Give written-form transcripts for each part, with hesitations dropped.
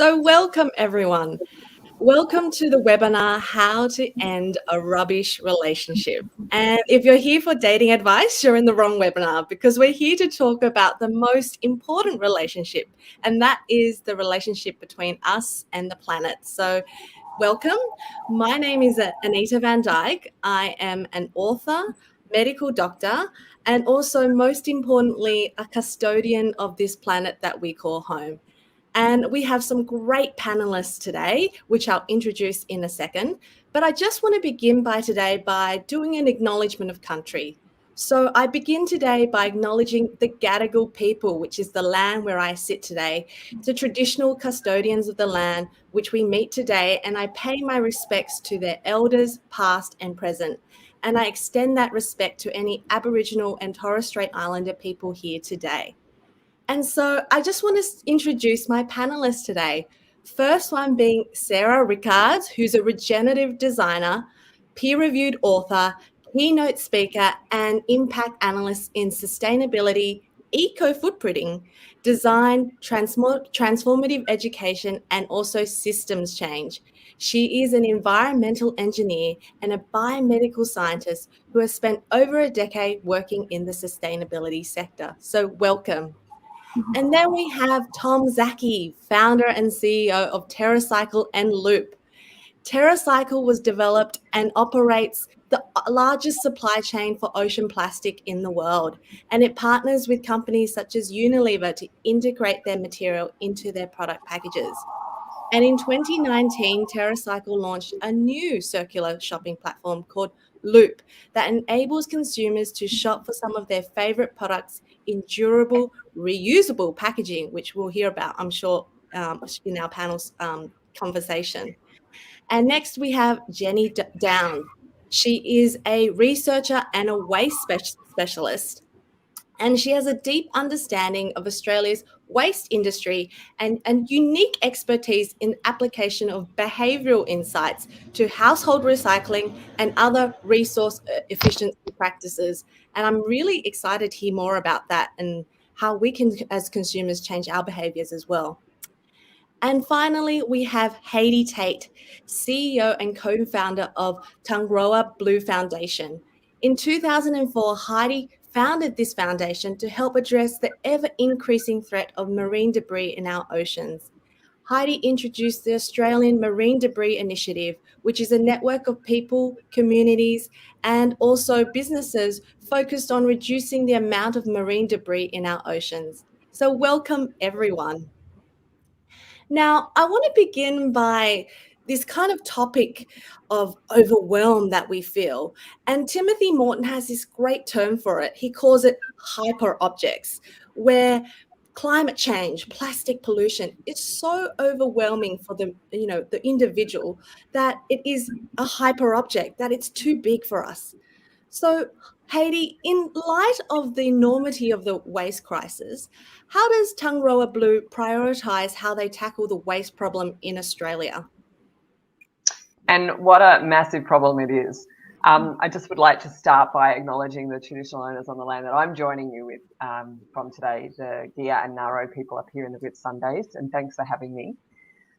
So welcome everyone. Welcome to the webinar, How to End a Rubbish Relationship. And if you're here for dating advice, you're in the wrong webinar because we're here to talk about the most important relationship, and that is the relationship between us and the planet. So welcome. My name is Anita Vandyke. I am an author, medical doctor, and also most importantly, a custodian of this planet that we call home. And we have some great panelists today, which I'll introduce in a second. But I just want to begin by doing an acknowledgement of country. So I begin today by acknowledging the Gadigal people, which is the land where I sit today, the traditional custodians of the land, which we meet today, and I pay my respects to their elders, past and present. And I extend that respect to any Aboriginal and Torres Strait Islander people here today. And so I just want to introduce my panelists today. First one being Sara Rickards, who's a regenerative designer, peer-reviewed author, keynote speaker, and impact analyst in sustainability, eco-footprinting, design, transformative education, and also systems change. She is an environmental engineer and a biomedical scientist who has spent over a decade working in the sustainability sector. So welcome. And then we have Tom Szaky, founder and CEO of TerraCycle and Loop. TerraCycle was developed and operates the largest supply chain for ocean plastic in the world, and it partners with companies such as Unilever to integrate their material into their product packages. And in 2019, TerraCycle launched a new circular shopping platform called Loop that enables consumers to shop for some of their favorite products in durable, reusable packaging, which we'll hear about, I'm sure, in our panel's conversation. And next we have Jenni Downs. She is a researcher and a waste specialist, and she has a deep understanding of Australia's waste industry and unique expertise in application of behavioural insights to household recycling and other resource efficiency practices. And I'm really excited to hear more about that and how we can, as consumers, change our behaviours as well. And finally, we have Heidi Tait, CEO and co-founder of Tangaroa Blue Foundation. In 2004, Heidi founded this foundation to help address the ever-increasing threat of marine debris in our oceans. Heidi introduced the Australian Marine Debris Initiative, which is a network of people, communities, and also businesses focused on reducing the amount of marine debris in our oceans. So welcome, everyone. Now, I want to begin by this kind of topic of overwhelm that we feel. And Timothy Morton has this great term for it. He calls it hyper objects, where climate change, plastic pollution is so overwhelming for the individual that it is a hyper object, that it's too big for us. So, Heidi, in light of the enormity of the waste crisis, how does Tangaroa Blue prioritise how they tackle the waste problem in Australia? And what a massive problem it is. I just would like to start by acknowledging the traditional owners on the land that I'm joining you with from today, the Gia and Ngaro people up here in the Whitsundays, and thanks for having me.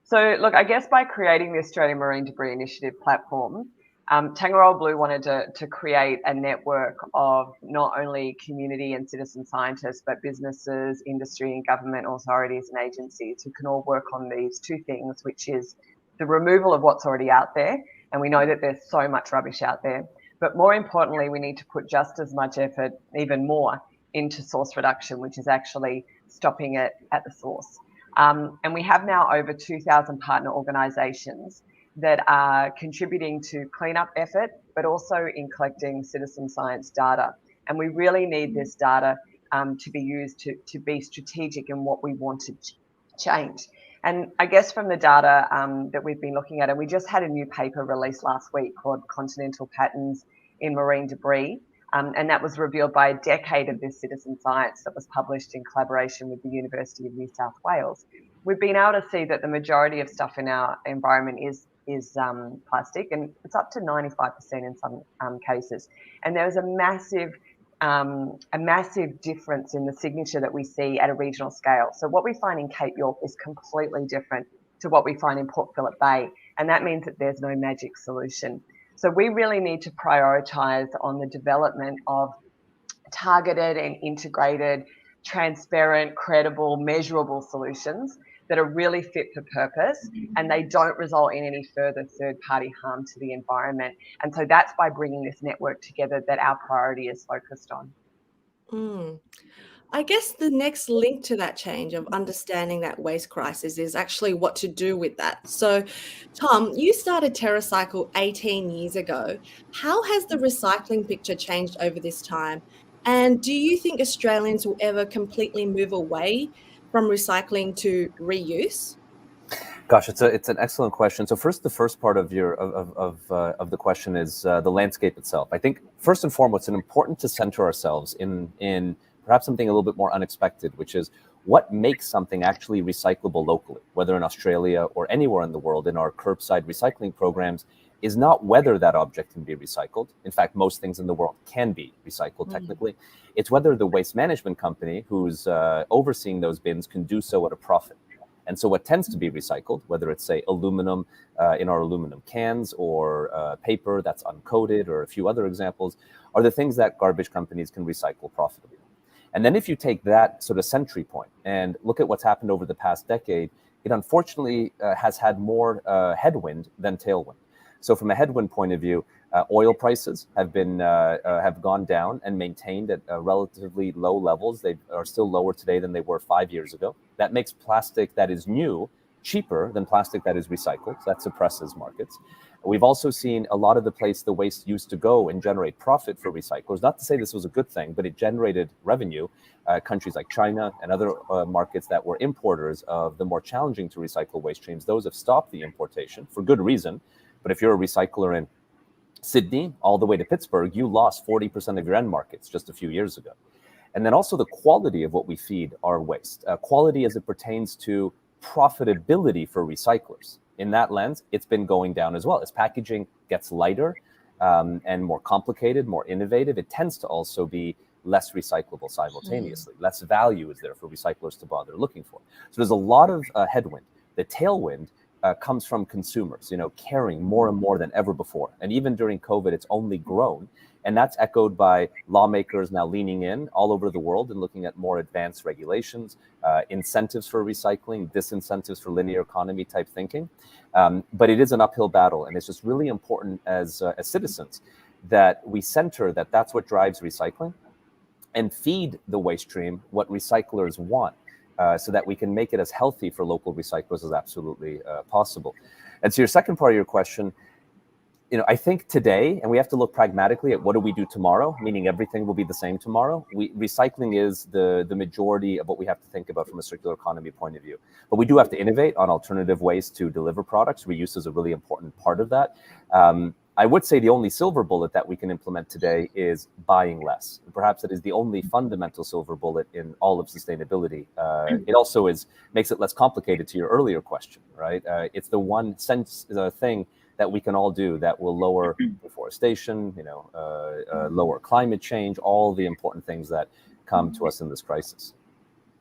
So look, I guess by creating the Australian Marine Debris Initiative platform, Tangaroa Blue wanted to create a network of not only community and citizen scientists, but businesses, industry and government authorities and agencies who can all work on these two things, which is the removal of what's already out there. And we know that there's so much rubbish out there. But more importantly, we need to put just as much effort, even more, into source reduction, which is actually stopping it at the source. And we have now over 2,000 partner organisations that are contributing to cleanup effort, but also in collecting citizen science data. And we really need this data to be used to be strategic in what we want to change. And I guess from the data that we've been looking at, and we just had a new paper released last week called Continental Patterns in Marine Debris, and that was revealed by a decade of this citizen science that was published in collaboration with the University of New South Wales. We've been able to see that the majority of stuff in our environment is plastic, and it's up to 95% in some cases. And there's a massive difference in the signature that we see at a regional scale. So what we find in Cape York is completely different to what we find in Port Phillip Bay. And that means that there's no magic solution. So we really need to prioritise on the development of targeted and integrated, transparent, credible, measurable solutions that are really fit for purpose, and they don't result in any further third-party harm to the environment. And so that's by bringing this network together that our priority is focused on. I guess the next link to that change of understanding that waste crisis is actually what to do with that. So, Tom, you started TerraCycle 18 years ago. How has the recycling picture changed over this time? And do you think Australians will ever completely move away from recycling to reuse? Gosh, it's an excellent question. So first, the first part of the question is the landscape itself. I think first and foremost, it's important to center ourselves in perhaps something a little bit more unexpected, which is what makes something actually recyclable locally, whether in Australia or anywhere in the world. In our curbside recycling programs, is not whether that object can be recycled. In fact, most things in the world can be recycled technically. It's whether the waste management company who's overseeing those bins can do so at a profit. And so what tends to be recycled, whether it's, say, aluminum in our aluminum cans or paper that's uncoated or a few other examples, are the things that garbage companies can recycle profitably. And then if you take that sort of century point and look at what's happened over the past decade, it unfortunately has had more headwind than tailwind. So from a headwind point of view, oil prices have gone down and maintained at relatively low levels. They are still lower today than they were 5 years ago. That makes plastic that is new cheaper than plastic that is recycled. So that suppresses markets. We've also seen a lot of the place the waste used to go and generate profit for recyclers. Not to say this was a good thing, but it generated revenue. Countries like China and other markets that were importers of the more challenging to recycle waste streams, those have stopped the importation for good reason. But if you're a recycler in Sydney all the way to Pittsburgh, you lost 40% of your end markets just a few years ago. And then also the quality of what we feed our waste, quality as it pertains to profitability for recyclers. In that lens, it's been going down as well. As packaging gets lighter and more complicated, more innovative, it tends to also be less recyclable simultaneously. Less value is there for recyclers to bother looking for. So there's a lot of headwind. The tailwind comes from consumers, caring more and more than ever before. And even during COVID, it's only grown. And that's echoed by lawmakers now leaning in all over the world and looking at more advanced regulations, incentives for recycling, disincentives for linear economy type thinking. But it is an uphill battle. And it's just really important as citizens that we center that that's what drives recycling and feed the waste stream what recyclers want. So that we can make it as healthy for local recyclers as absolutely possible. And so your second part of your question, I think today, and we have to look pragmatically at what do we do tomorrow, meaning everything will be the same tomorrow. Recycling is the majority of what we have to think about from a circular economy point of view. But we do have to innovate on alternative ways to deliver products. Reuse is a really important part of that. I would say the only silver bullet that we can implement today is buying less. Perhaps it is the only fundamental silver bullet in all of sustainability. It also makes it less complicated to your earlier question, right? It's the one thing that we can all do that will lower deforestation, lower climate change, all the important things that come to us in this crisis.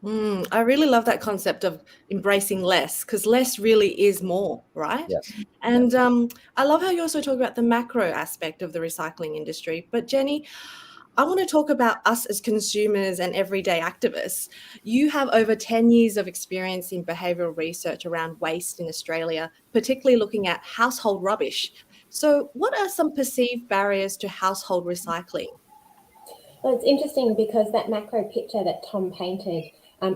I really love that concept of embracing less, because less really is more, right? Yes. And I love how you also talk about the macro aspect of the recycling industry. But Jenni, I want to talk about us as consumers and everyday activists. You have over 10 years of experience in behavioural research around waste in Australia, particularly looking at household rubbish. So what are some perceived barriers to household recycling? Well, it's interesting because that macro picture that Tom painted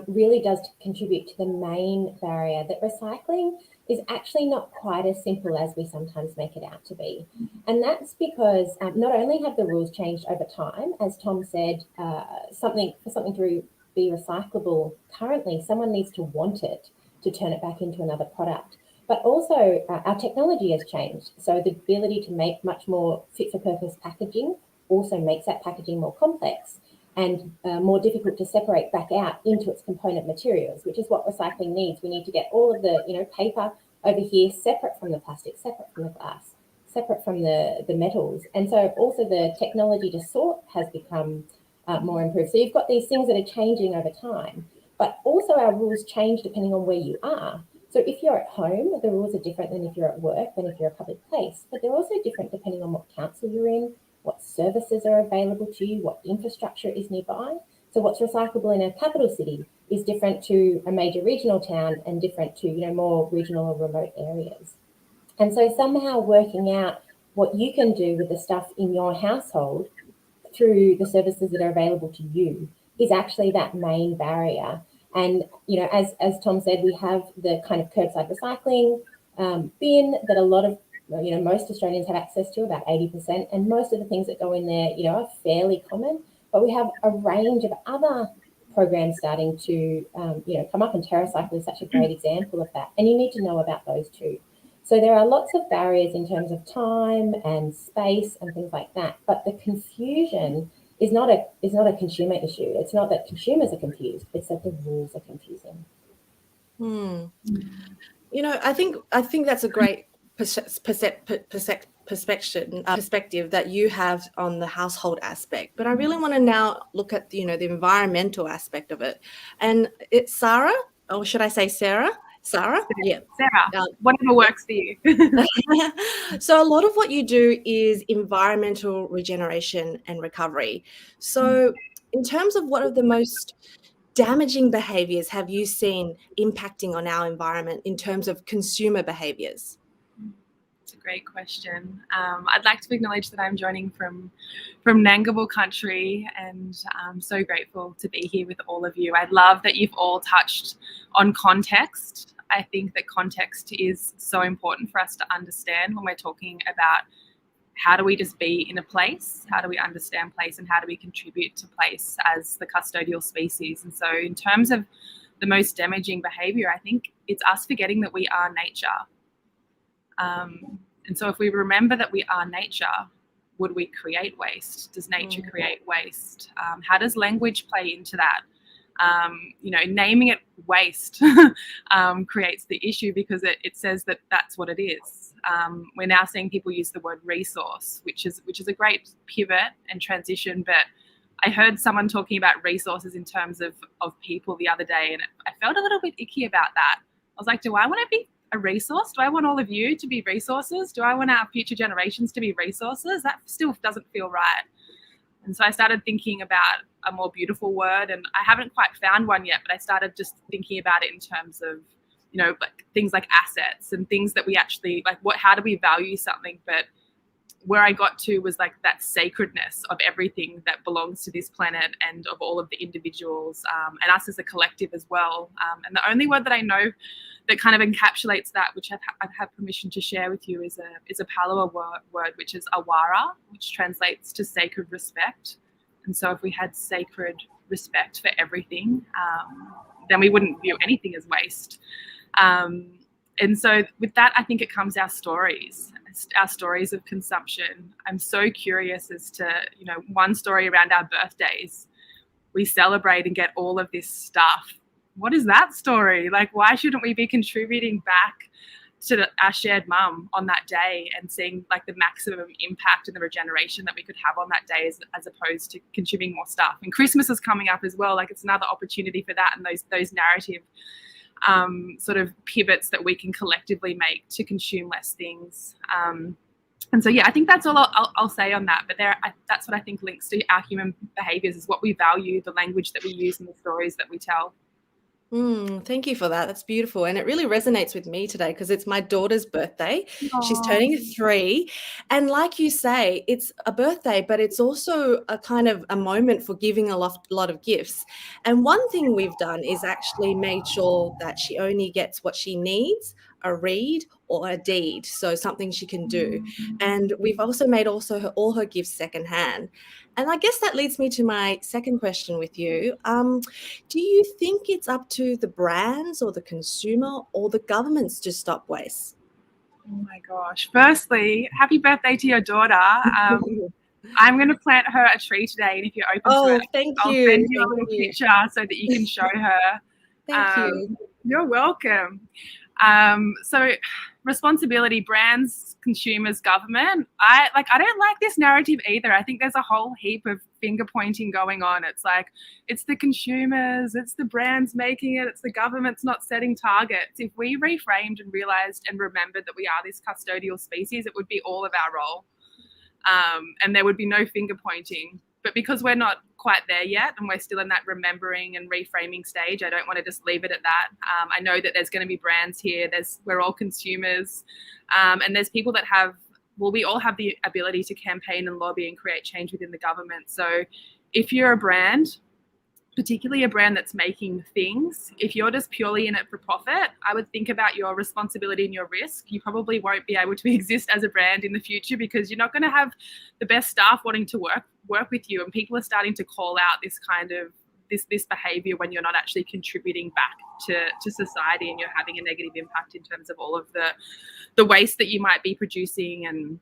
really does contribute to the main barrier, that recycling is actually not quite as simple as we sometimes make it out to be. And that's because not only have the rules changed over time, as Tom said, for something to be recyclable currently, someone needs to want it to turn it back into another product. But also our technology has changed. So the ability to make much more fit for purpose packaging also makes that packaging more complex and more difficult to separate back out into its component materials, which is what recycling needs. We need to get all of the paper over here separate from the plastic, separate from the glass, separate from the metals. And so also the technology to sort has become more improved. So you've got these things that are changing over time, but also our rules change depending on where you are. So if you're at home, the rules are different than if you're at work, than if you're a public place, but they're also different depending on what council you're in, what services are available to you, what infrastructure is nearby. So what's recyclable in a capital city is different to a major regional town and different to, more regional or remote areas. And so somehow working out what you can do with the stuff in your household through the services that are available to you is actually that main barrier. And, as Tom said, we have the kind of curbside recycling bin that a lot of, most Australians have access to, about 80%, and most of the things that go in there, are fairly common. But we have a range of other programs starting to, come up, and TerraCycle is such a great example of that. And you need to know about those too. So there are lots of barriers in terms of time and space and things like that. But the confusion is not a consumer issue. It's not that consumers are confused. It's that the rules are confusing. I think that's a great perspective that you have on the household aspect. But I really want to now look at the environmental aspect of it. And it's Sara, or should I say Sarah? Sara? Yeah. Sarah, whatever works for you. So a lot of what you do is environmental regeneration and recovery. So in terms of what are the most damaging behaviours have you seen impacting on our environment in terms of consumer behaviours? It's a great question. I'd like to acknowledge that I'm joining from Nangabal country, and I'm so grateful to be here with all of you. I love that you've all touched on context. I think that context is so important for us to understand when we're talking about how do we just be in a place, how do we understand place, and how do we contribute to place as the custodial species. And so in terms of the most damaging behaviour, I think it's us forgetting that we are nature. And so if we remember that we are nature, would we create waste? Does nature create waste? How does language play into that? Naming it waste creates the issue because it says that that's what it is. We're now seeing people use the word resource, which is a great pivot and transition. But I heard someone talking about resources in terms of people the other day, and I felt a little bit icky about that. I was like, do I want to be a resource? Do I want all of you to be resources? Do I want our future generations to be resources? That still doesn't feel right. And so I started thinking about a more beautiful word, and I haven't quite found one yet, but I started just thinking about it in terms of, like things like assets and things that we actually like. How do we value something? But where I got to was like that sacredness of everything that belongs to this planet and of all of the individuals and us as a collective as well. And the only word that I know that kind of encapsulates that, which I've had permission to share with you, is a Palawa word, which is awara, which translates to sacred respect. And so if we had sacred respect for everything, then we wouldn't view anything as waste. And so with that, I think it comes our stories of consumption. I'm so curious as to, one story around our birthdays. We celebrate and get all of this stuff. What is that story? Like, why shouldn't we be contributing back to our shared mum on that day and seeing like the maximum impact and the regeneration that we could have on that day as opposed to consuming more stuff? And Christmas is coming up as well. Like, it's another opportunity for that and those narrative sort of pivots that we can collectively make to consume less things. And so, yeah, I think that's all I'll say on that. But that's what I think links to our human behaviours, is what we value, the language that we use, and the stories that we tell. Thank you for that. That's beautiful. And it really resonates with me today because it's my daughter's birthday. Aww. She's turning 3. And like you say, it's a birthday, but it's also a kind of a moment for giving a lot of gifts. And one thing we've done is actually made sure that she only gets what she needs, a read or a deed, so something she can do. And we've also made all her gifts secondhand. And I guess that leads me to my second question with you. Do you think it's up to the brands or the consumer or the governments to stop waste? Oh my gosh. Firstly, happy birthday to your daughter. I'm going to plant her a tree today, and if you're open to it, I'll send you a little picture so that you can show her. Thank you. You're welcome. So responsibility, brands, consumers, government. I don't like this narrative either. I think there's a whole heap of finger pointing going on. It's like, it's the consumers, it's the brands making it, it's the government's not setting targets. If we reframed and realized and remembered that we are this custodial species, it would be all of our role. And there would be no finger pointing. But because we're not quite there yet and we're still in that remembering and reframing stage, I don't want to just leave it at that. I know that there's going to be brands here. We're all consumers. And there's people that we all have the ability to campaign and lobby and create change within the government. So if you're a brand, particularly a brand that's making things, if you're just purely in it for profit, I would think about your responsibility and your risk. You probably won't be able to exist as a brand in the future because you're not going to have the best staff wanting to work with you, and people are starting to call out this kind of this behavior when you're not actually contributing back to society, and you're having a negative impact in terms of all of the waste that you might be producing. And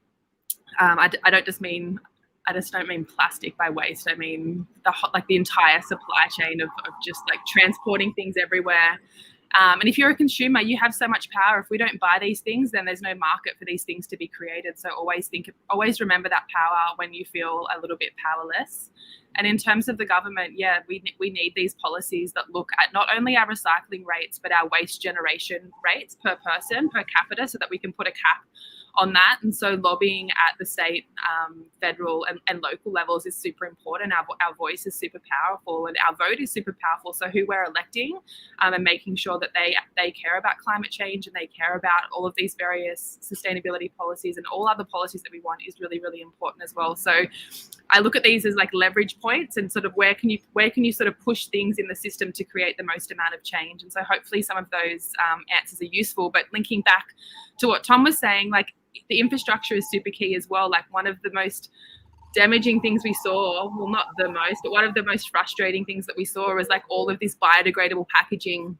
I just don't mean plastic by waste. I mean the entire supply chain of just like transporting things everywhere. And if you're a consumer, you have so much power. If we don't buy these things, then there's no market for these things to be created. So always remember that power when you feel a little bit powerless. And in terms of the government, yeah, we need these policies that look at not only our recycling rates, but our waste generation rates per person, per capita, so that we can put a cap on that. And so lobbying at the state, federal and local levels is super important. Our voice is super powerful, and our vote is super powerful. So who we're electing, and making sure that they care about climate change and they care about all of these various sustainability policies and all other policies that we want is really, really important as well. So I look at these as like leverage points, and sort of where can you sort of push things in the system to create the most amount of change. And so hopefully some of those answers are useful. But linking back to what Tom was saying, like, the infrastructure is super key as well. Like, one of the most damaging things we saw, well, not the most, but one of the most frustrating things that we saw was like all of this biodegradable packaging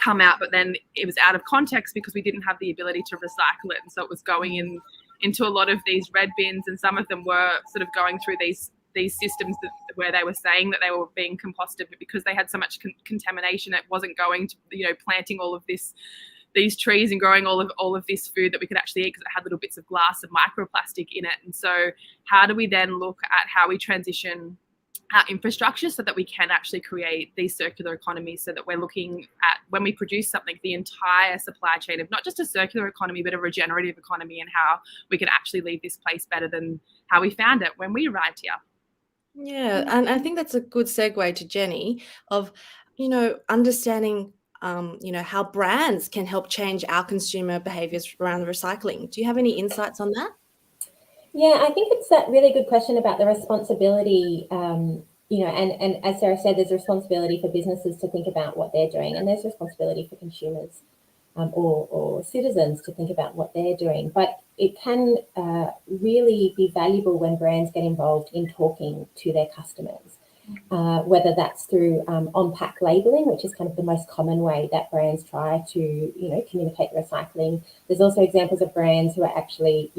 come out, but then it was out of context because we didn't have the ability to recycle it. And so it was going into a lot of these red bins, and some of them were sort of going through these systems where they were saying that they were being composted, but because they had so much contamination, it wasn't going to, planting all of these trees and growing all of this food that we could actually eat, because it had little bits of glass and microplastic in it. And so how do we then look at how we transition our infrastructure so that we can actually create these circular economies, so that we're looking at, when we produce something, the entire supply chain of not just a circular economy, but a regenerative economy, and how we can actually leave this place better than how we found it when we arrived here. Yeah, and I think that's a good segue to Jenni of, understanding how brands can help change our consumer behaviors around recycling. Do you have any insights on that? Yeah, I think it's a really good question about the responsibility, and as Sara said, there's a responsibility for businesses to think about what they're doing, and there's responsibility for consumers or citizens to think about what they're doing. But it can really be valuable when brands get involved in talking to their customers. Whether that's through on-pack labeling, which is kind of the most common way that brands try to, communicate recycling. There's also examples of brands who are actually,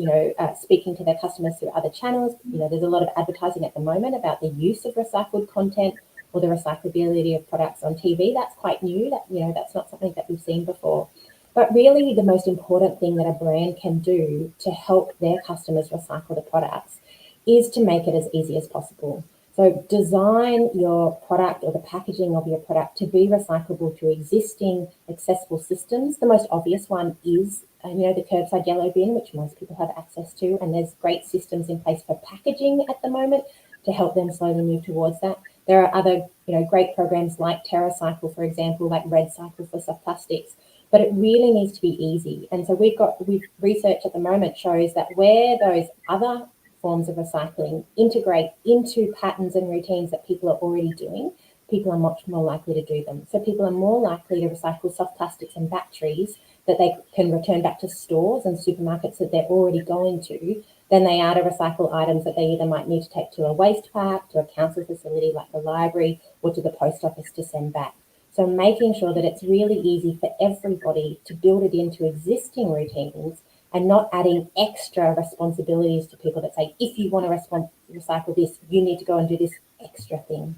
speaking to their customers through other channels. There's a lot of advertising at the moment about the use of recycled content or the recyclability of products on TV. That's quite new. That's not something that we've seen before. But really, the most important thing that a brand can do to help their customers recycle the products is to make it as easy as possible. So design your product or the packaging of your product to be recyclable through existing accessible systems. The most obvious one is, the curbside yellow bin, which most people have access to. And there's great systems in place for packaging at the moment to help them slowly move towards that. There are other, great programs like TerraCycle, for example, like RedCycle for soft plastics. But it really needs to be easy. And so we've research at the moment shows that where those other forms of recycling integrate into patterns and routines that people are already doing, people are much more likely to do them. So people are more likely to recycle soft plastics and batteries that they can return back to stores and supermarkets that they're already going to, than they are to recycle items that they either might need to take to a waste pack, to a council facility like the library, or to the post office to send back. So making sure that it's really easy for everybody to build it into existing routines, and not adding extra responsibilities to people that say, if you want to recycle this, you need to go and do this extra thing.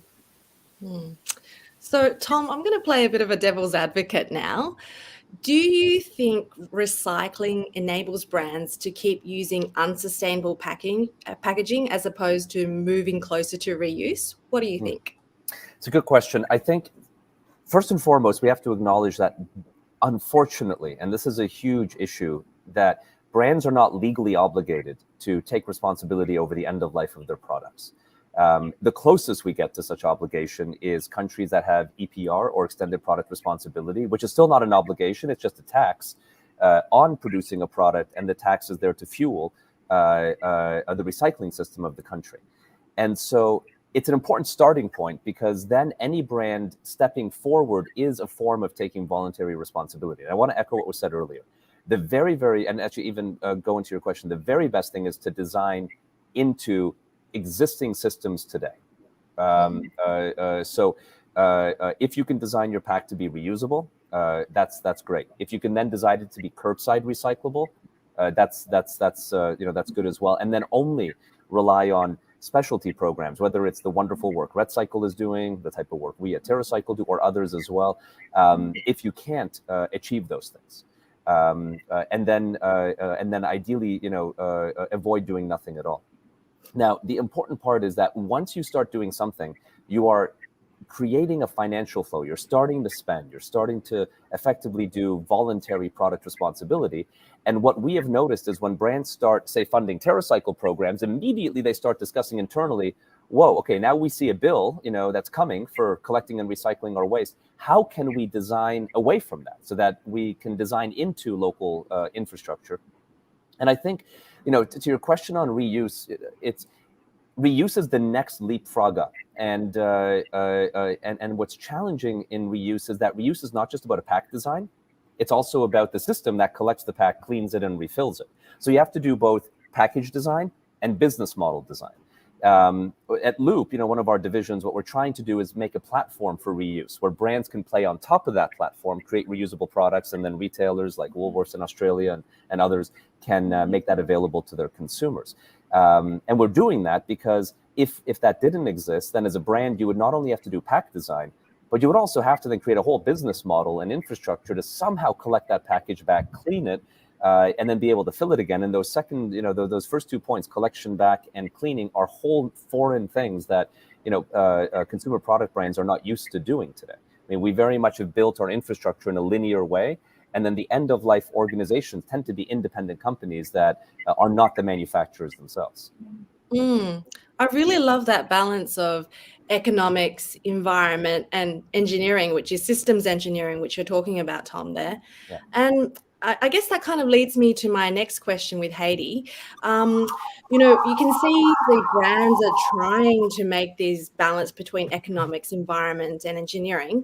So, Tom, I'm going to play a bit of a devil's advocate now. Do you think recycling enables brands to keep using unsustainable packaging as opposed to moving closer to reuse? What do you think? It's a good question. I think first and foremost, we have to acknowledge that, unfortunately, and this is a huge issue, that brands are not legally obligated to take responsibility over the end of life of their products. The closest we get to such obligation is countries that have EPR, or extended product responsibility, which is still not an obligation. It's just a tax on producing a product, and the tax is there to fuel the recycling system of the country. And so it's an important starting point, because then any brand stepping forward is a form of taking voluntary responsibility. And I want to echo what was said earlier. The very, and actually even go into your question, the very best thing is to design into existing systems today. So if you can design your pack to be reusable, that's great. If you can then design it to be curbside recyclable, that's good as well. And then only rely on specialty programs, whether it's the wonderful work RedCycle is doing, the type of work we at TerraCycle do, or others as well. If you can't achieve those things, and then ideally, avoid doing nothing at all. Now, the important part is that once you start doing something, you are creating a financial flow. You're starting to spend. You're starting to effectively do voluntary product responsibility. And what we have noticed is when brands start, say, funding TerraCycle programs, immediately they start discussing internally, whoa, okay, now we see a bill, that's coming for collecting and recycling our waste. How can we design away from that so that we can design into local infrastructure? And I think, to your question on reuse, reuse is the next leapfrog up. And what's challenging in reuse is that reuse is not just about a pack design. It's also about the system that collects the pack, cleans it, and refills it. So you have to do both package design and business model design. At Loop, one of our divisions, what we're trying to do is make a platform for reuse where brands can play on top of that platform, create reusable products, and then retailers like Woolworths in Australia and others can make that available to their consumers. And we're doing that because if that didn't exist, then as a brand, you would not only have to do pack design, but you would also have to then create a whole business model and infrastructure to somehow collect that package back, clean it, and then be able to fill it again. And those first 2 points, collection back and cleaning, are whole foreign things that, consumer product brands are not used to doing today. I mean, we very much have built our infrastructure in a linear way. And then the end of life organizations tend to be independent companies that are not the manufacturers themselves. I really love that balance of economics, environment, and engineering, which is systems engineering, which you're talking about, Tom, there. Yeah. And I guess that kind of leads me to my next question with Heidi. You can see the brands are trying to make this balance between economics, environment, and engineering.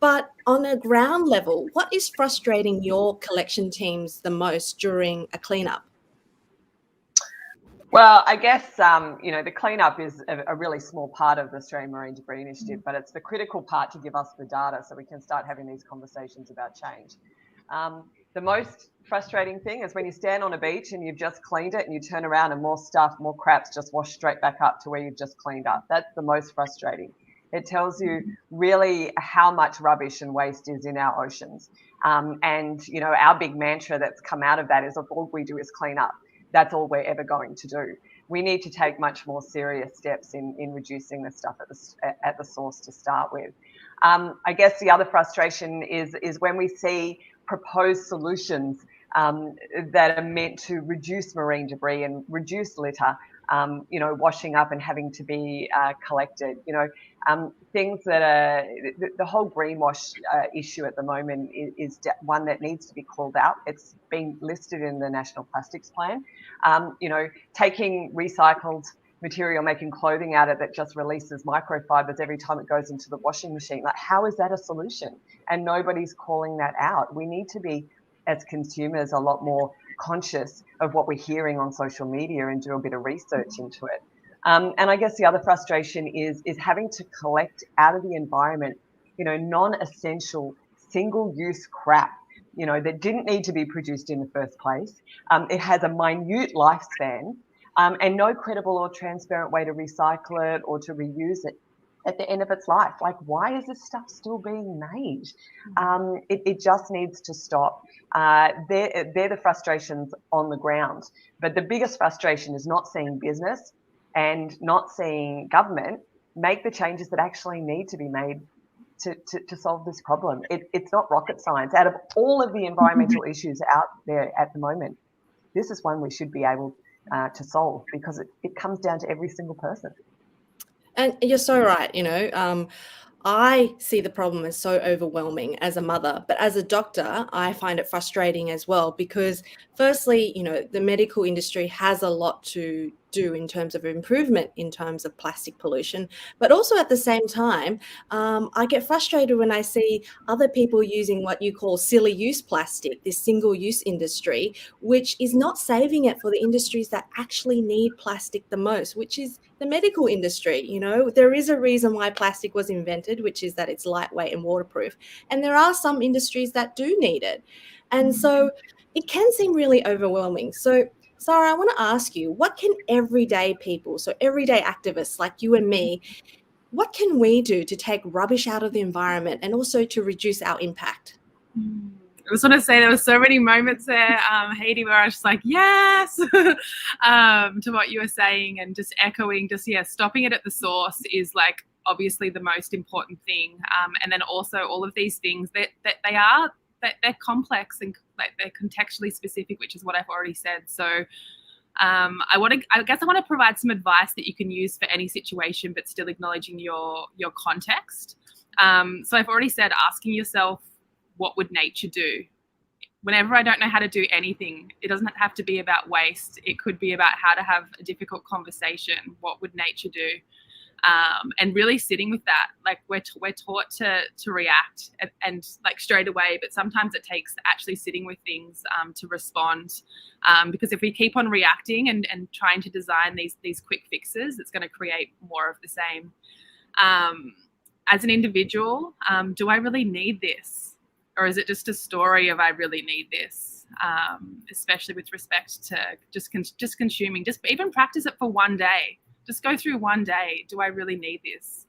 But on a ground level, what is frustrating your collection teams the most during a cleanup? Well, I guess, the cleanup is a really small part of the Australian Marine Debris Initiative, but it's the critical part to give us the data so we can start having these conversations about change. The most frustrating thing is when you stand on a beach and you've just cleaned it and you turn around and more stuff, more crap's just washed straight back up to where you've just cleaned up. That's the most frustrating. It tells you really how much rubbish and waste is in our oceans. And our big mantra that's come out of that is all we do is clean up. That's all we're ever going to do. We need to take much more serious steps in reducing the stuff at the source to start with. I guess the other frustration is when we see proposed solutions that are meant to reduce marine debris and reduce litter, washing up and having to be collected. Things that are the whole greenwash issue at the moment is one that needs to be called out. It's been listed in the National Plastics Plan. Taking recycled material, making clothing out of it just releases microfibers every time it goes into the washing machine. Like, how is that a solution? And nobody's calling that out. We need to be, as consumers, a lot more conscious of what we're hearing on social media and do a bit of research into it. And I guess the other frustration is having to collect out of the environment, non-essential, single-use crap, that didn't need to be produced in the first place. It has a minute lifespan and no credible or transparent way to recycle it or to reuse it. at the end of its life. Like, why is this stuff still being made? It just needs to stop. They're the frustrations on the ground. But the biggest frustration is not seeing business and not seeing government make the changes that actually need to be made to solve this problem. It's not rocket science. Out of all of the environmental issues out there at the moment, this is one we should be able to solve, because it comes down to every single person. And you're so right, I see the problem as so overwhelming as a mother, but as a doctor, I find it frustrating as well, because firstly, the medical industry has a lot to do in terms of improvement in terms of plastic pollution, but also at the same time, I get frustrated when I see other people using what you call silly use plastic, this single use industry, which is not saving it for the industries that actually need plastic the most, which is the medical industry. There is a reason why plastic was invented, which is that it's lightweight and waterproof. And there are some industries that do need it. And so it can seem really overwhelming. So, Sara, I want to ask you, what can everyday people, so everyday activists like you and me, what can we do to take rubbish out of the environment and also to reduce our impact? I was going to say there were so many moments there, Heidi, where I was just like, yes, to what you were saying, and just echoing, stopping it at the source is like obviously the most important thing. And then also all of these things that they're complex and they're contextually specific, which is what I've already said. So I guess I want to provide some advice that you can use for any situation, but still acknowledging your context. So I've already said, asking yourself, what would nature do? Whenever I don't know how to do anything, it doesn't have to be about waste. It could be about how to have a difficult conversation. What would nature do? And really sitting with that. Like we're taught to react and like straight away, but sometimes it takes actually sitting with things to respond. Because if we keep on reacting and trying to design these quick fixes, it's going to create more of the same. As an individual, do I really need this? Or is it just a story of I really need this? Especially with respect to just consuming, just even practice it for one day. Just go through one day. Do I really need this?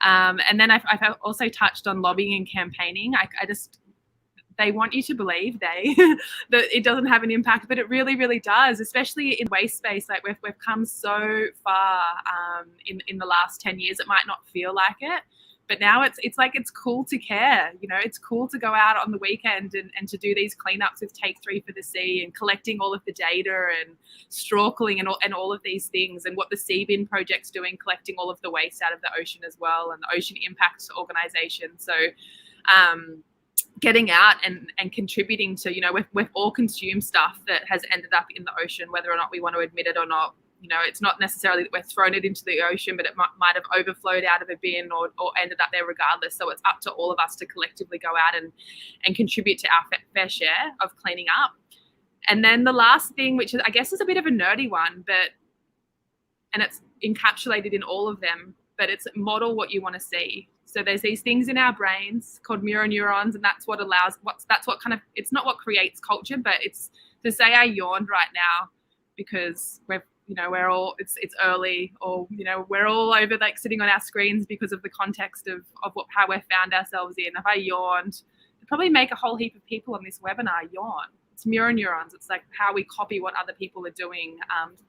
And then I've also touched on lobbying and campaigning. They want you to believe that it doesn't have an impact, but it really, really does, especially in waste space. Like we've come so far in the last 10 years, it might not feel like it. But now it's like it's cool to care, it's cool to go out on the weekend and to do these cleanups with Take 3 for the Sea and collecting all of the data and snorkeling and all of these things, and what the Sea Bin Project's doing, collecting all of the waste out of the ocean as well, and the Ocean Impact Organisation. So getting out and contributing to, we've all consumed stuff that has ended up in the ocean, whether or not we want to admit it or not. It's not necessarily that we're thrown it into the ocean, but it might have overflowed out of a bin or ended up there regardless. So it's up to all of us to collectively go out and contribute to our fair share of cleaning up. And then the last thing, which I guess is a bit of a nerdy one, and it's encapsulated in all of them, but it's model what you want to see. So there's these things in our brains called mirror neurons, and that's what it's not what creates culture, but it's to say I yawned right now because we're all, it's early, or, we're all over like sitting on our screens because of the context of how we've found ourselves in. If I yawned, it'd probably make a whole heap of people on this webinar yawn. It's mirror neurons. It's like how we copy what other people are doing,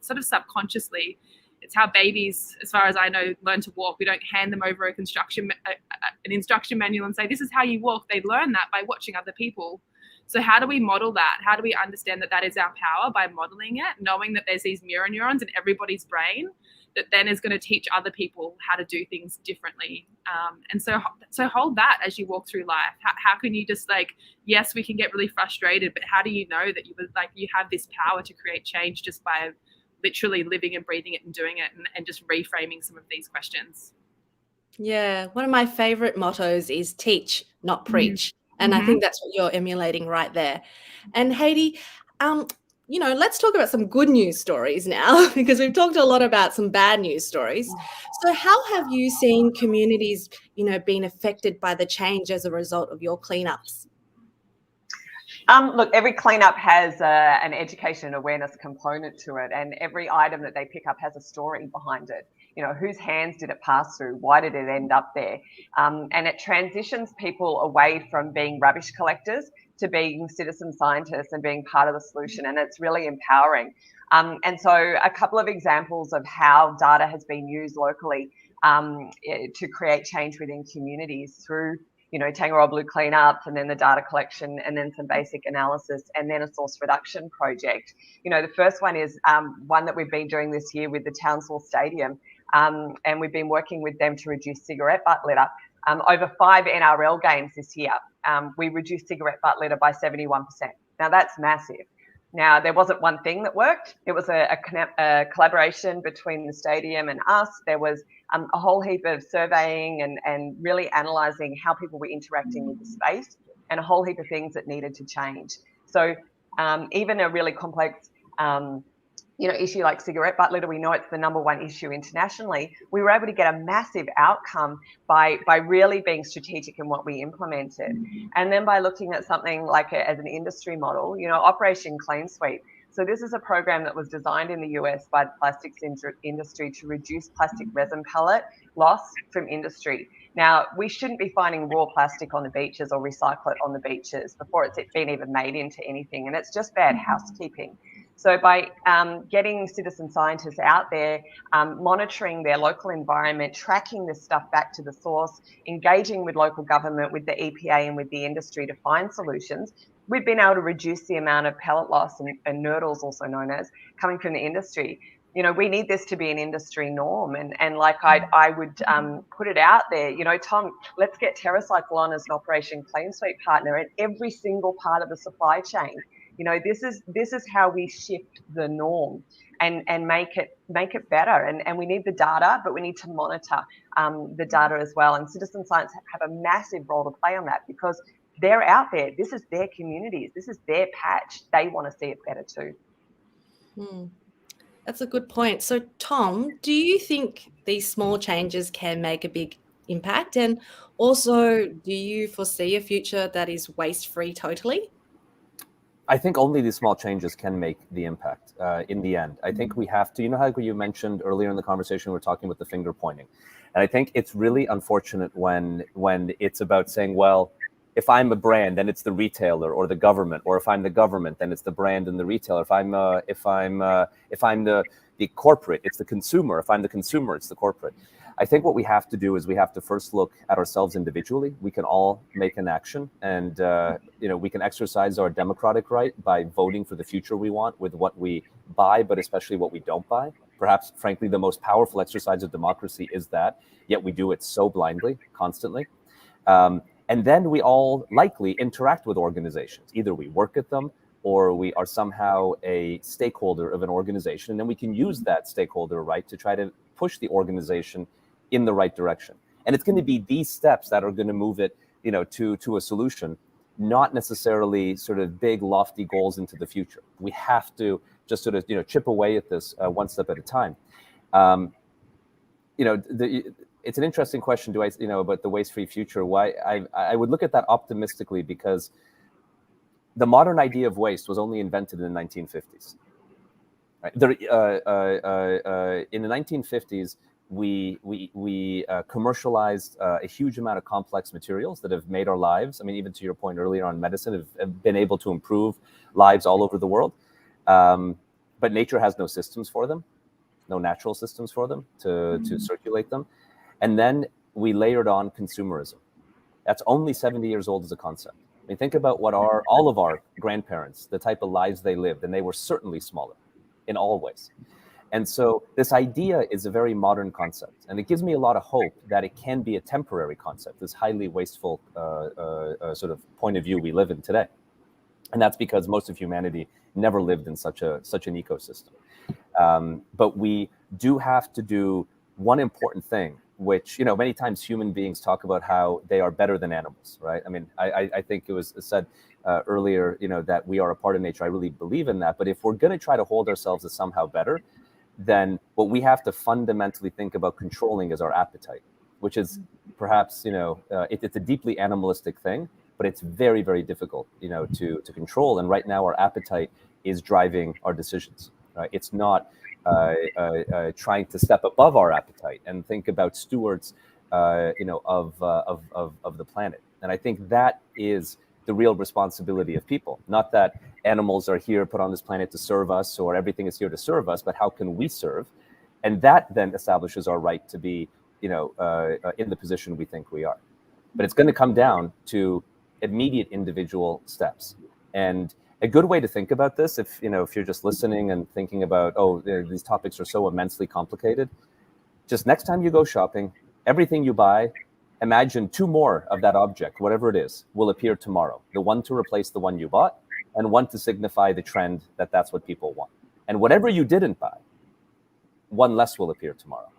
sort of subconsciously. It's how babies, as far as I know, learn to walk. We don't hand them over an instruction manual and say, this is how you walk. They learn that by watching other people. So how do we model that? How do we understand that is our power? By modeling it, knowing that there's these mirror neurons in everybody's brain that then is going to teach other people how to do things differently. And so hold that as you walk through life. How can you just yes, we can get really frustrated, but how do you know that you have this power to create change just by literally living and breathing it and doing it, and just reframing some of these questions? Yeah, one of my favorite mottos is teach, not preach. And I think that's what you're emulating right there. And Heidi, let's talk about some good news stories now, because we've talked a lot about some bad news stories. So how have you seen communities, being affected by the change as a result of your cleanups? Look, every cleanup has an education and awareness component to it, and every item that they pick up has a story behind it. You know, whose hands did it pass through? Why did it end up there? And it transitions people away from being rubbish collectors to being citizen scientists and being part of the solution. And it's really empowering. And so a couple of examples of how data has been used locally to create change within communities through, you know, Tangaroa Blue Cleanup, and then the data collection, and then some basic analysis, and then a source reduction project. You know, the first one is one that we've been doing this year with the Townsville Stadium, and we've been working with them to reduce cigarette butt litter. Over 5 NRL games this year, we reduced cigarette butt litter by 71%. Now that's massive. Now, there wasn't one thing that worked. It was a collaboration between the stadium and us. There was a whole heap of surveying and really analysing how people were interacting with the space, and a whole heap of things that needed to change. So even a really complex issue like cigarette butt litter, we know it's the #1 issue internationally. We were able to get a massive outcome by really being strategic in what we implemented. And then by looking at something like as an industry model, you know, Operation Clean Sweep. So this is a program that was designed in the US by the plastics industry to reduce plastic resin pellet loss from industry. Now, we shouldn't be finding raw plastic on the beaches or recycle it on the beaches before it's been even made into anything. And it's just bad housekeeping. So by getting citizen scientists out there, monitoring their local environment, tracking this stuff back to the source, engaging with local government, with the EPA and with the industry to find solutions, we've been able to reduce the amount of pellet loss and nurdles, also known as, coming from the industry. You know, we need this to be an industry norm. And like I would put it out there, you know, Tom, let's get TerraCycle on as an Operation Clean Sweep partner in every single part of the supply chain. You know, this is how we shift the norm and make it better. And we need the data, but we need to monitor the data as well. And citizen science have a massive role to play on that, because they're out there. This is their communities. This is their patch. They want to see it better too. That's a good point. So, Tom, do you think these small changes can make a big impact? And also, do you foresee a future that is waste-free totally? I think only these small changes can make the impact in the end. I think we have to, you know how you mentioned earlier in the conversation, we were talking with the finger pointing. And I think it's really unfortunate when it's about saying, well, if I'm a brand, then it's the retailer or the government, or if I'm the government, then it's the brand and the retailer. If I'm the corporate, it's the consumer. If I'm the consumer, it's the corporate. I think what we have to do is we have to first look at ourselves individually. We can all make an action, and we can exercise our democratic right by voting for the future we want with what we buy, but especially what we don't buy. Perhaps, frankly, the most powerful exercise of democracy is that, yet we do it so blindly, constantly. And then we all likely interact with organizations. Either we work at them, or we are somehow a stakeholder of an organization, and then we can use that stakeholder right to try to push the organization in the right direction. And it's going to be these steps that are going to move it, to a solution, not necessarily sort of big, lofty goals into the future. We have to just sort of, chip away at this one step at a time. It's an interesting question. About the waste-free future? Why I would look at that optimistically, because the modern idea of waste was only invented in the 1950s. Right? In the 1950s, we commercialized a huge amount of complex materials that have made our lives, I mean, even to your point earlier on medicine, have been able to improve lives all over the world. But nature has no systems for them, no natural systems for them to circulate them. And then we layered on consumerism. That's only 70 years old as a concept. I mean, think about what all of our grandparents, the type of lives they lived, and they were certainly smaller in all ways. And so this idea is a very modern concept, and it gives me a lot of hope that it can be a temporary concept, this highly wasteful sort of point of view we live in today. And that's because most of humanity never lived in such an ecosystem. But we do have to do one important thing, which, many times human beings talk about how they are better than animals, right? I mean, I think it was said earlier, that we are a part of nature. I really believe in that. But if we're going to try to hold ourselves as somehow better, then what we have to fundamentally think about controlling is our appetite, which is perhaps, it's a deeply animalistic thing, but it's very, very difficult, to control. And right now our appetite is driving our decisions, right? It's not trying to step above our appetite and think about stewards, of the planet. And I think that is the real responsibility of people. Not that animals are here put on this planet to serve us, or everything is here to serve us, but how can we serve? And that then establishes our right to be, in the position we think we are. But it's going to come down to immediate individual steps. And a good way to think about this, if you're just listening and thinking about, these topics are so immensely complicated, just next time you go shopping, everything you buy, imagine 2 more of that object, whatever it is, will appear tomorrow. The one to replace the one you bought, and one to signify the trend that that's what people want. And whatever you didn't buy, one less will appear tomorrow.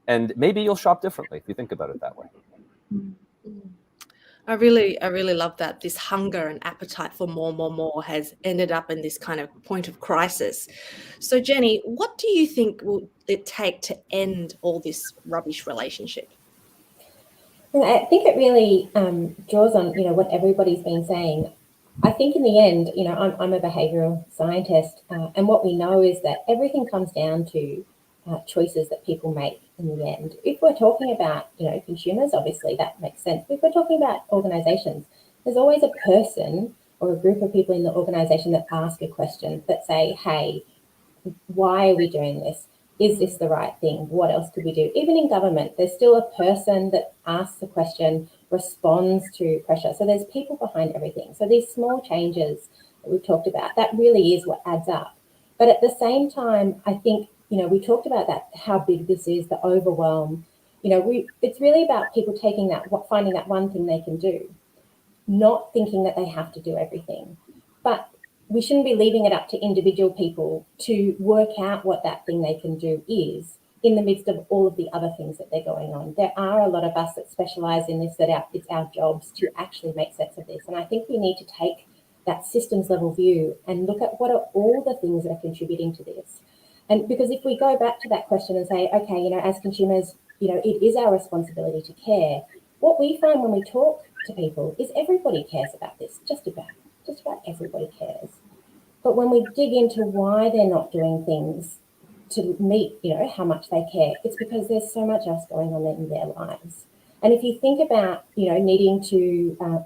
And maybe you'll shop differently if you think about it that way. I really love that. This hunger and appetite for more has ended up in this kind of point of crisis. So Jenni, what do you think will it take to end all this rubbish relationship? I think it really draws on, what everybody's been saying. I think in the end, I'm a behavioural scientist, and what we know is that everything comes down to choices that people make in the end. If we're talking about, consumers, obviously that makes sense. But if we're talking about organisations, there's always a person or a group of people in the organisation that ask a question, that say, hey, why are we doing this? Is this the right thing? What else could we do? Even in government, there's still a person that asks the question, responds to pressure. So there's people behind everything. So these small changes that we've talked about, that really is what adds up. But at the same time, I think, we talked about that, how big this is, the overwhelm. It's really about people taking that, finding that one thing they can do, not thinking that they have to do everything. But we shouldn't be leaving it up to individual people to work out what that thing they can do is in the midst of all of the other things that they're going on. There are a lot of us that specialise in this, that it's our jobs to actually make sense of this. And I think we need to take that systems level view and look at what are all the things that are contributing to this. And because if we go back to that question and say, okay, as consumers, it is our responsibility to care. What we find when we talk to people is everybody cares about this, just about everybody cares. But when we dig into why they're not doing things to meet, how much they care, it's because there's so much else going on in their lives. And if you think about, needing to,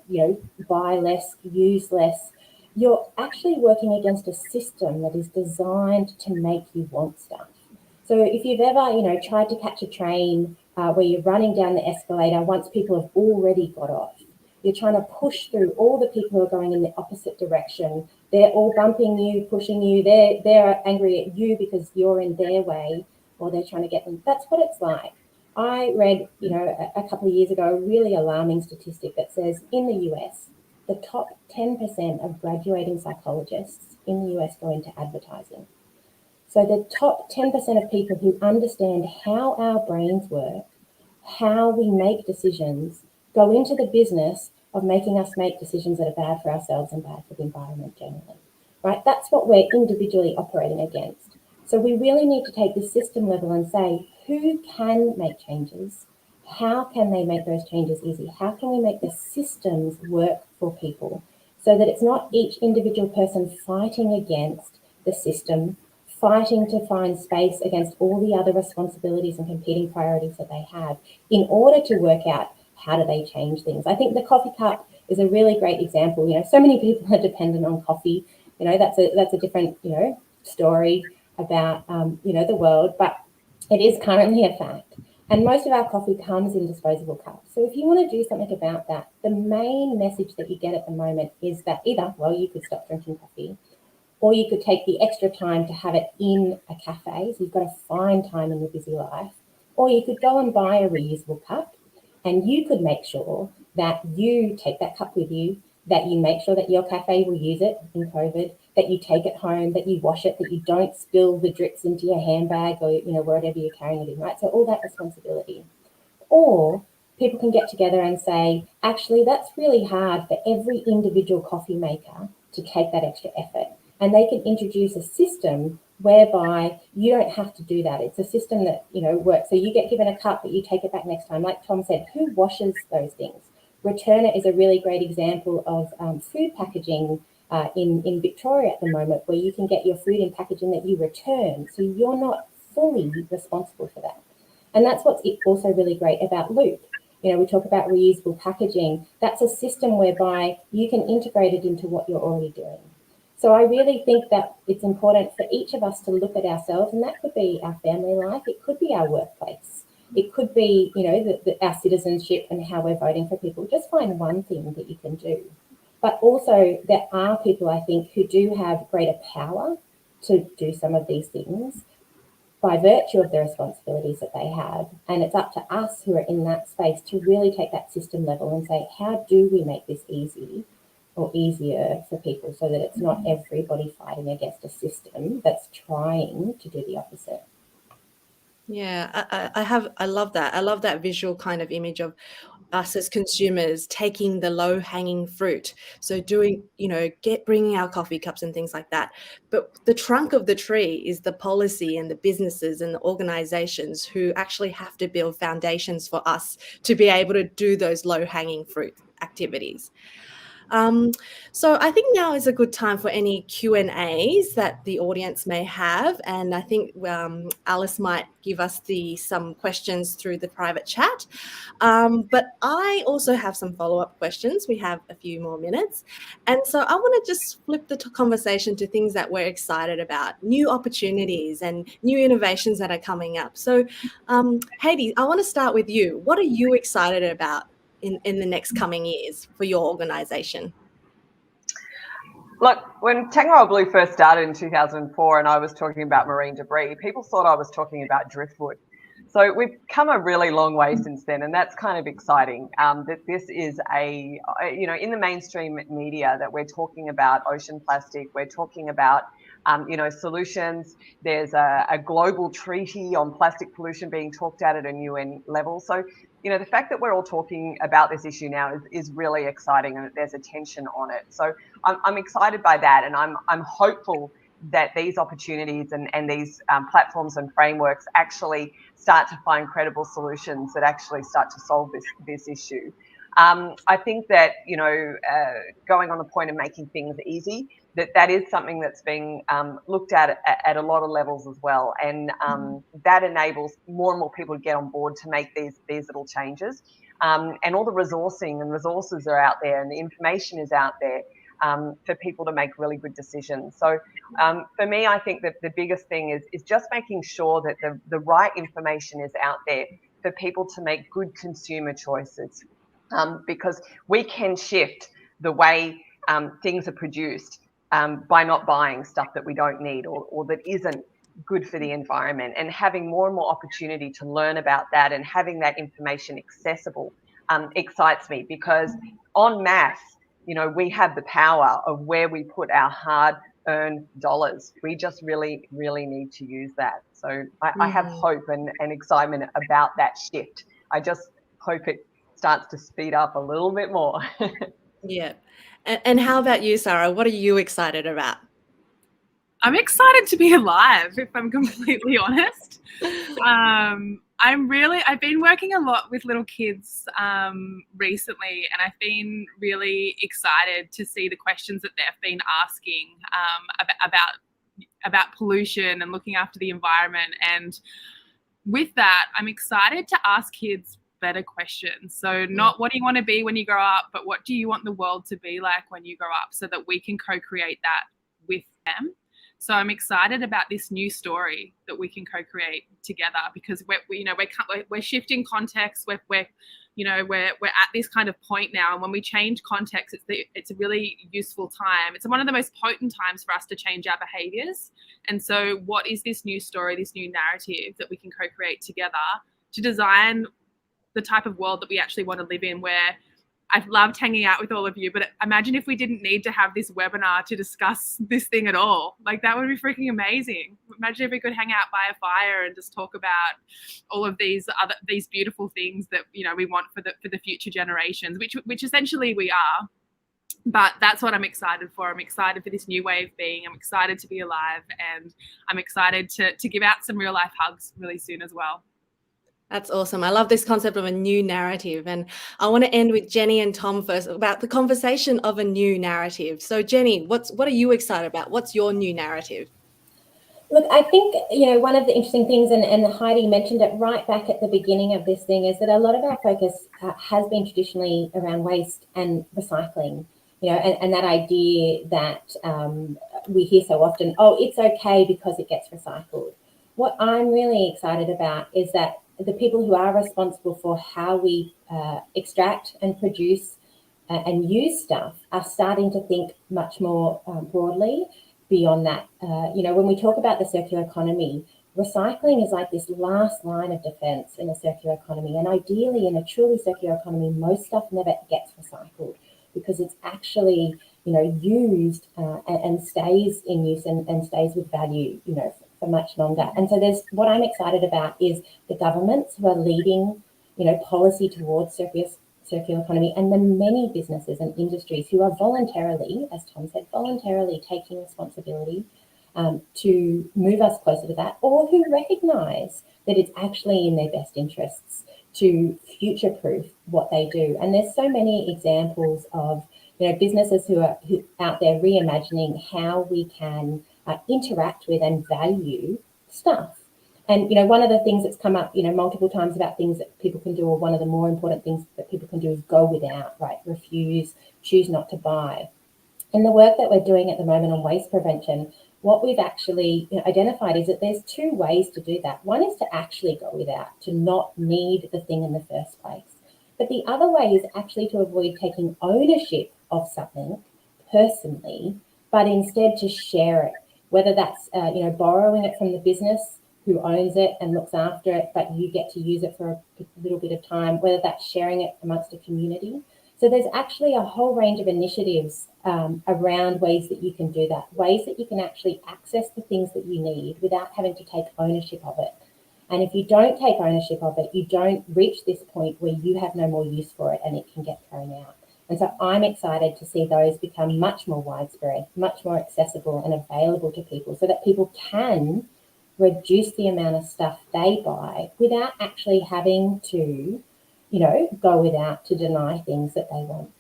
buy less, use less, you're actually working against a system that is designed to make you want stuff. So if you've ever, tried to catch a train where you're running down the escalator once people have already got off, you're trying to push through all the people who are going in the opposite direction. They're all bumping you, pushing you. They're angry at you because you're in their way, or they're trying to get them. That's what it's like. I read, a couple of years ago, a really alarming statistic that says in the US, the top 10% of graduating psychologists in the US go into advertising. So the top 10% of people who understand how our brains work, how we make decisions, go into the business of making us make decisions that are bad for ourselves and bad for the environment generally, right? That's what we're individually operating against. So we really need to take this system level and say, who can make changes? How can they make those changes easy? How can we make the systems work for people so that it's not each individual person fighting against the system, fighting to find space against all the other responsibilities and competing priorities that they have in order to work out how do they change things. I think the coffee cup is a really great example. So many people are dependent on coffee. That's a different, story about, the world, but it is currently a fact. And most of our coffee comes in disposable cups. So if you want to do something about that, the main message that you get at the moment is that either, you could stop drinking coffee, or you could take the extra time to have it in a cafe. So you've got to find time in your busy life, or you could go and buy a reusable cup, and you could make sure that you take that cup with you, that you make sure that your cafe will use it in COVID, that you take it home, that you wash it, that you don't spill the drips into your handbag or, wherever you're carrying it in, right? So all that responsibility. Or people can get together and say, actually, that's really hard for every individual coffee maker to take that extra effort. And they can introduce a system whereby you don't have to do that. It's a system that, works. So you get given a cup, but you take it back next time. Like Tom said, who washes those things? Return It is a really great example of food packaging in Victoria at the moment, where you can get your food in packaging that you return. So you're not fully responsible for that. And that's what's also really great about Loop. You know, we talk about reusable packaging. That's a system whereby you can integrate it into what you're already doing. So I really think that it's important for each of us to look at ourselves, and that could be our family life, it could be our workplace, it could be, you know, our citizenship and how we're voting for people. Just find one thing that you can do. But also there are people, I think, who do have greater power to do some of these things by virtue of the responsibilities that they have. And it's up to us who are in that space to really take that system level and say, how do we make this easy or easier for people so that it's not everybody fighting against a system that's trying to do the opposite? Yeah, I love that. I love that visual kind of image of us as consumers taking the low hanging fruit. So doing, you know, bringing our coffee cups and things like that. But the trunk of the tree is the policy and the businesses and the organizations who actually have to build foundations for us to be able to do those low hanging fruit activities. So I think now is a good time for any Q&As that the audience may have. And I think Alice might give us some questions through the private chat. But I also have some follow-up questions. We have a few more minutes. And so I want to just flip the conversation to things that we're excited about, new opportunities and new innovations that are coming up. So Heidi, I want to start with you. What are you excited about in the next coming years for your organisation? Look, when Tangaroa Blue first started in 2004 and I was talking about marine debris, people thought I was talking about driftwood. So we've come a really long way since then, and that's kind of exciting, that this is in the mainstream media that we're talking about ocean plastic, we're talking about solutions. There's a global treaty on plastic pollution being talked at an UN level. So, the fact that we're all talking about this issue now is really exciting, and there's attention on it. So I'm excited by that, and I'm hopeful that these opportunities and these platforms and frameworks actually start to find credible solutions that actually start to solve this issue. I think that, going on the point of making things easy, that is something that's being looked at a lot of levels as well. And that enables more and more people to get on board to make these little changes. And all the resourcing and resources are out there, and the information is out there for people to make really good decisions. So for me, I think that the biggest thing is just making sure that the right information is out there for people to make good consumer choices. Because we can shift the way things are produced by not buying stuff that we don't need or that isn't good for the environment, and having more and more opportunity to learn about that and having that information accessible excites me, because en masse, we have the power of where we put our hard-earned dollars. We just really, really need to use that. So I have hope and excitement about that shift. I just hope it starts to speed up a little bit more. Yeah. And how about you, Sara? What are you excited about? I'm excited to be alive, if I'm completely honest. I've been working a lot with little kids recently, and I've been really excited to see the questions that they've been asking about pollution and looking after the environment. And with that, I'm excited to ask kids better questions. So not what do you want to be when you grow up, but what do you want the world to be like when you grow up, so that we can co-create that with them. So I'm excited about this new story that we can co-create together, because we're shifting context. We're at this kind of point now, and when we change context, it's a really useful time. It's one of the most potent times for us to change our behaviours. And so, what is this new story, this new narrative that we can co-create together to design the type of world that we actually want to live in, where I've loved hanging out with all of you, but imagine if we didn't need to have this webinar to discuss this thing at all. Like, that would be freaking amazing. Imagine if we could hang out by a fire and just talk about all of these beautiful things that, we want for the future generations, which essentially we are. But that's what I'm excited for. I'm excited for this new way of being. I'm excited to be alive, and I'm excited to give out some real life hugs really soon as well. That's awesome. I love this concept of a new narrative. And I want to end with Jenni and Tom first about the conversation of a new narrative. So Jenni, what are you excited about? What's your new narrative? Look, I think, one of the interesting things, and Heidi mentioned it right back at the beginning of this thing, is that a lot of our focus has been traditionally around waste and recycling, and that idea that we hear so often, oh, it's okay because it gets recycled. What I'm really excited about is that the people who are responsible for how we extract and produce and use stuff are starting to think much more broadly beyond that. When we talk about the circular economy, recycling is like this last line of defense in a circular economy. And ideally, in a truly circular economy, most stuff never gets recycled because it's actually, used and stays in use and stays with value, for much longer. And so what I'm excited about is the governments who are leading, policy towards circular economy, and the many businesses and industries who are voluntarily, as Tom said, voluntarily taking responsibility to move us closer to that, or who recognise that it's actually in their best interests to future-proof what they do. And there's so many examples of businesses who are out there reimagining how we can interact with and value stuff. And, one of the things that's come up, multiple times about things that people can do, or one of the more important things that people can do is go without, right? Refuse, choose not to buy. In the work that we're doing at the moment on waste prevention, what we've actually identified is that there's two ways to do that. One is to actually go without, to not need the thing in the first place. But the other way is actually to avoid taking ownership of something personally, but instead to share it, whether that's, borrowing it from the business who owns it and looks after it, but you get to use it for a little bit of time, whether that's sharing it amongst a community. So there's actually a whole range of initiatives around ways that you can do that, ways that you can actually access the things that you need without having to take ownership of it. And if you don't take ownership of it, you don't reach this point where you have no more use for it and it can get thrown out. And so I'm excited to see those become much more widespread, much more accessible and available to people so that people can reduce the amount of stuff they buy without actually having to, go without to deny things that they want.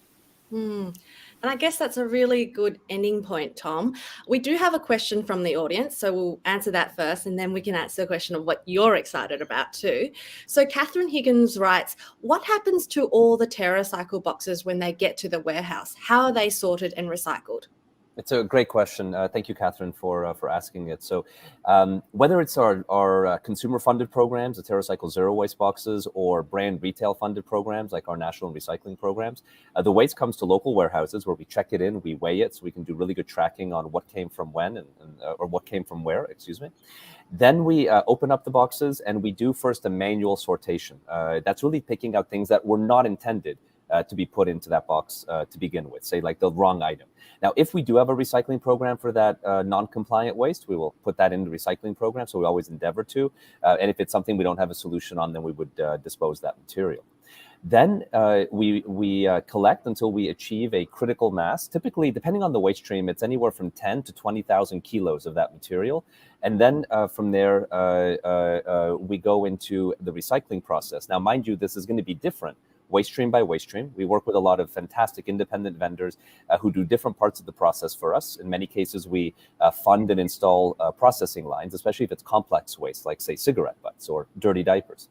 And I guess that's a really good ending point, Tom. We do have a question from the audience, so we'll answer that first, and then we can answer the question of what you're excited about too. So Catherine Higgins writes, what happens to all the TerraCycle boxes when they get to the warehouse? How are they sorted and recycled? It's a great question. Thank you, Catherine, for asking it. So whether it's our consumer-funded programs, the TerraCycle Zero Waste boxes, or brand retail-funded programs like our national recycling programs, the waste comes to local warehouses where we check it in, we weigh it, so we can do really good tracking on what came from when or what came from where, excuse me. Then we open up the boxes and we do first a manual sortation. That's really picking out things that were not intended to be put into that box to begin with, say like the wrong item. Now, if we do have a recycling program for that non-compliant waste, we will put that in the recycling program, so we always endeavor to. And if it's something we don't have a solution on, then we would dispose that material. Then we collect until we achieve a critical mass. Typically, depending on the waste stream, it's anywhere from 10 to 20,000 kilos of that material. And then from there, we go into the recycling process. Now, mind you, this is going to be different waste stream by waste stream. We work with a lot of fantastic independent vendors who do different parts of the process for us. In many cases, we fund and install processing lines, especially if it's complex waste, like say cigarette butts or dirty diapers.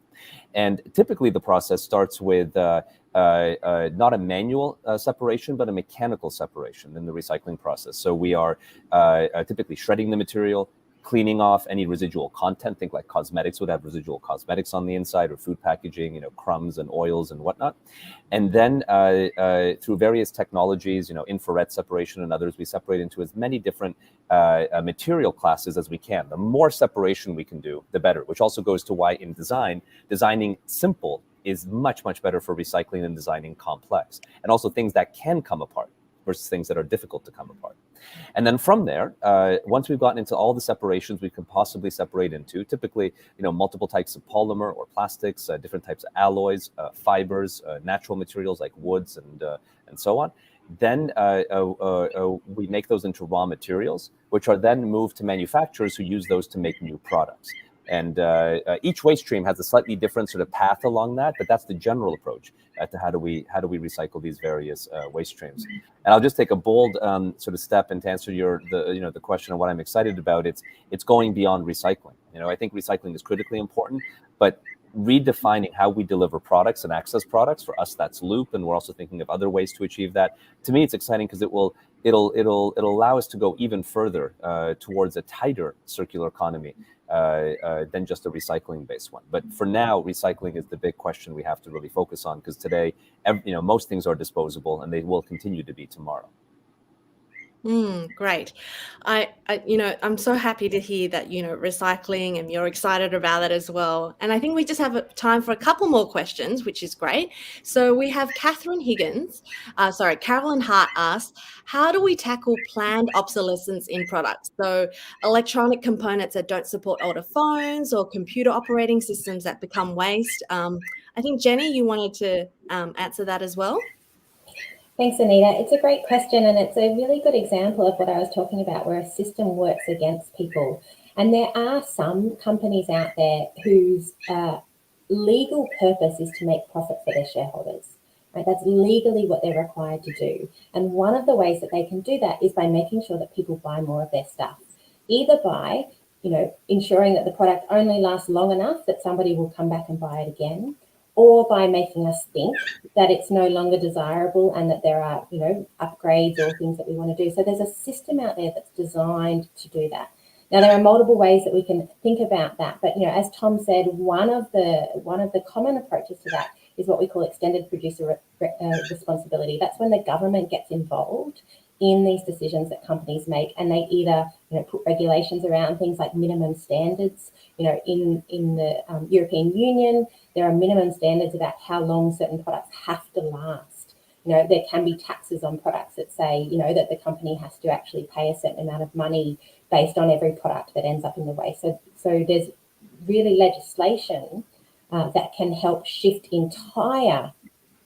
And typically the process starts with not a manual separation, but a mechanical separation in the recycling process. So we are typically shredding the material, cleaning off any residual content. Think like cosmetics would have residual cosmetics on the inside, or food packaging, crumbs and oils and whatnot. And then through various technologies, infrared separation and others, we separate into as many different material classes as we can. The more separation we can do, the better, which also goes to why in designing simple is much, much better for recycling than designing complex. And also things that can come apart versus things that are difficult to come apart. And then from there, once we've gotten into all the separations we can possibly separate into, typically, multiple types of polymer or plastics, different types of alloys, fibers, natural materials like woods and so on. Then we make those into raw materials, which are then moved to manufacturers who use those to make new products. And each waste stream has a slightly different sort of path along that, but that's the general approach to how do we recycle these various waste streams. And I'll just take a bold sort of step and to answer the question on what I'm excited about. It's going beyond recycling. I think recycling is critically important, but redefining how we deliver products and access products, for us that's loop, and we're also thinking of other ways to achieve that. To me, it's exciting because it'll allow us to go even further towards a tighter circular economy than just a recycling based one. But for now, recycling is the big question we have to really focus on, because today most things are disposable, and they will continue to be tomorrow. Great. I'm so happy to hear that, recycling, and you're excited about that as well. And I think we just have time for a couple more questions, which is great. So we have Carolyn Hart asked, how do we tackle planned obsolescence in products? So electronic components that don't support older phones, or computer operating systems that become waste. I think, Jenni, you wanted to answer that as well. Thanks, Anita. It's a great question, and it's a really good example of what I was talking about, where a system works against people. And there are some companies out there whose legal purpose is to make profit for their shareholders. Right? That's legally what they're required to do. And one of the ways that they can do that is by making sure that people buy more of their stuff, either by ensuring that the product only lasts long enough that somebody will come back and buy it again, or by making us think that it's no longer desirable and that there are, upgrades or things that we want to do. So there's a system out there that's designed to do that. Now, there are multiple ways that we can think about that, but as Tom said, one of the common approaches to that is what we call extended producer responsibility. That's when the government gets involved in these decisions that companies make, and they either put regulations around things like minimum standards. In the European Union, there are minimum standards about how long certain products have to last. There can be taxes on products that say, that the company has to actually pay a certain amount of money based on every product that ends up in the waste. So there's really legislation that can help shift entire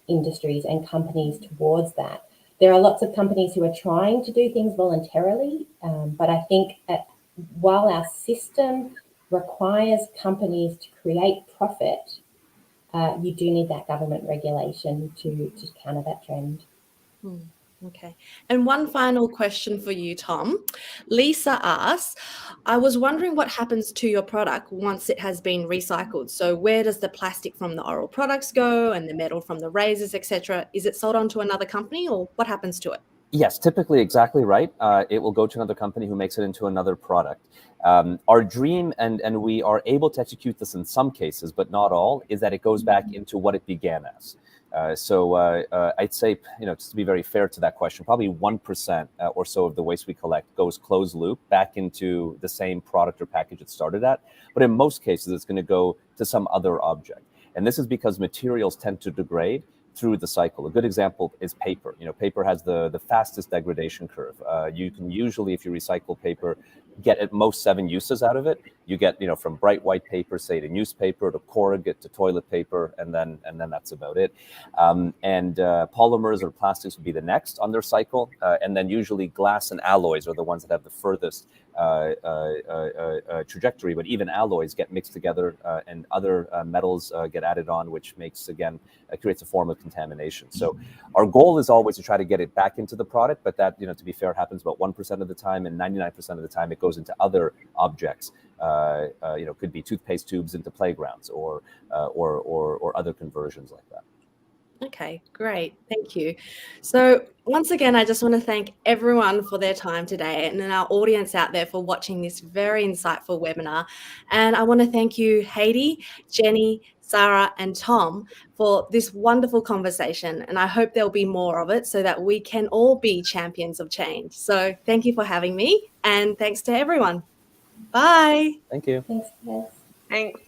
industries and companies towards that. There are lots of companies who are trying to do things voluntarily, but I think while our system requires companies to create profit, you do need that government regulation to counter that trend. Okay. And one final question for you, Tom. Lisa asks, I was wondering what happens to your product once it has been recycled. So where does the plastic from the oral products go, and the metal from the razors, etc.? Is it sold on to another company, or what happens to it? Yes, typically exactly right. It will go to another company who makes it into another product. Our dream, and we are able to execute this in some cases, but not all, is that it goes back into what it began as. So I'd say, just to be very fair to that question, probably 1% or so of the waste we collect goes closed loop back into the same product or package it started at. But in most cases, it's going to go to some other object. And this is because materials tend to degrade through the cycle. A good example is paper. Paper has the fastest degradation curve. You can usually, if you recycle paper, get at most 7 uses out of it. You get, from bright white paper, say, to newspaper, to corrugate, to toilet paper, and then that's about it. Polymers or plastics would be the next on their cycle, and then usually glass and alloys are the ones that have the furthest trajectory. But even alloys get mixed together, and other metals get added on, which makes, again, creates a form of contamination. So our goal is always to try to get it back into the product, but that, to be fair, happens about 1% of the time, and 99% of the time it goes into other objects. Could be toothpaste tubes into playgrounds, or other conversions like that. Okay, great. Thank you. So once again, I just want to thank everyone for their time today, and our audience out there for watching this very insightful webinar. And I want to thank you, Heidi, Jenni, Sara, and Tom, for this wonderful conversation. And I hope there'll be more of it so that we can all be champions of change. So thank you for having me, and thanks to everyone. Bye. Thank you. Thanks, guys. Thanks.